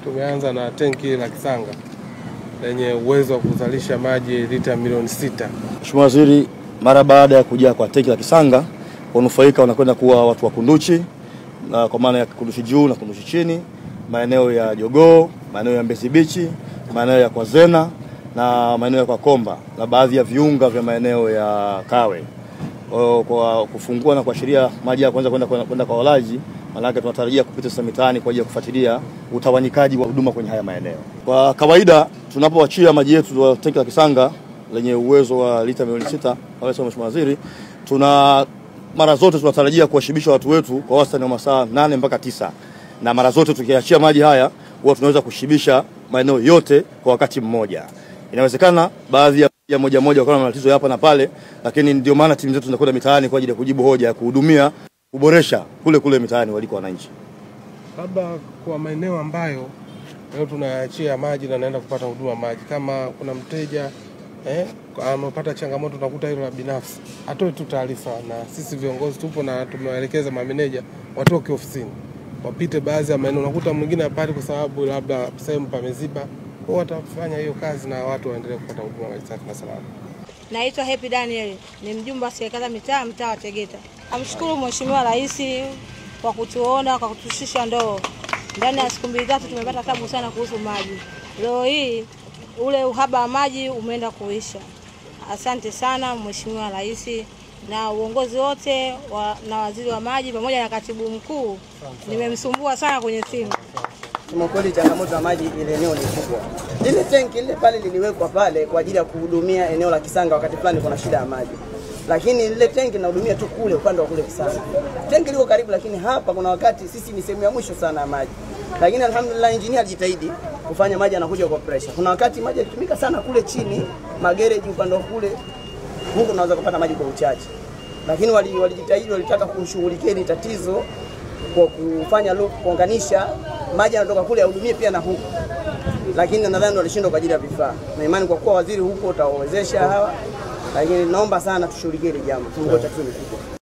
Tumeanza na tenki la Kisanga lenye uwezo wa kuzalisha maji lita milioni 6. Mheshimiwa Waziri, mara baada ya kujaa kwa tenki la Kisanga, wanufaika wanakwenda kuwa watu wa Kunduchi, na kwa maana ya Kunduchi juu na Kunduchi chini, maeneo ya Jogoo, maeneo ya Mbezi Beach, maeneo ya Kwazena na maeneo ya Kwakomba na baadhi ya viunga vya maeneo ya Kawe. Kwa kufungua na kuashiria maji ya kwanza kwenda kwa walaji, maana tunatarajia kupita sasa mitaani kwa ajili ya kufuatilia utawanyikaji wa huduma kwenye haya maeneo. Kwa kawaida tunapoachia maji yetu wa tenki la Kisanga lenye uwezo wa lita milioni 6, kama Mheshimiwa Waziri, mara zote tunatarajia kuwashibisha watu wetu kwa wastani wa masaa 8 mpaka 9. Na mara zote tukiachia maji haya huwa tunaweza kushibisha maeneo yote kwa wakati mmoja. Inawezekana baadhi ya moja wakawa na matatizo hapa na pale, lakini ndio maana timu zetu zinakwenda mitaani kwa ajili ya kujibu hoja ya kuhudumia, kuboresha kule mitaani waliko wananchi. Labda kwa maeneo ambayo leo tunaachia maji na naenda kupata huduma maji, kama kuna mteja amepata changamoto tunakuta hilo la binafsi, atoe tu taarifa, na sisi viongozi tupo na tumewaelekeza mameneja watoke ofisini wapite baadhi ya maeneo. Unakuta mwingine hapati kwa sababu labda sehemu pameziba, kwa watafanya hiyo kazi na watu waendelee kupata huduma maji safi na salama. Naitwa Happy Daniel, ni mjumbe wa serikali mtaa wa Tegeta. Namshukuru Mheshimiwa Rais kwa kutuona, kwa kutushusha ndoo. Ndani ya siku 2-3 tumepata tabu sana kuhusu maji. Leo hii ule uhaba wa maji umeenda kuisha. Asante sana Mheshimiwa Rais na uongozi wote na waziri wa maji pamoja na katibu mkuu. Nimemsumbua sana kwenye simu. Kwa kweli changamoto ya maji ile eneo ni kubwa. Ile tenki ile pale liliwekwa pale kwa ajili ya kuhudumia eneo la Kisanga wakati fulani kuna shida ya maji. Lakini ile tenki inahudumia tu kule upande wa kule Kisanga. Tenki liko karibu, lakini hapa kuna wakati sisi ni sehemu ya mwisho sana ya maji. Lakini alhamdulillah engineer alijitahidi kufanya maji yanakuja kwa pressure. Kuna wakati maji yalitumika sana kule chini, magereji upande wa kule. Huko tunaweza kupata maji kwa uchache. Lakini walijitahidi, walitaka kushughulikia hili tatizo kwa kufanya kuunganisha maji yanatoka kule yahudumie pia na huko. Lakini nadhani walishindwa kwa ajili ya vifaa. Na imani kwa kuwa waziri huko utawawezesha hawa. Lakini naomba sana tushughulikie hili jambo. Tungoja tu.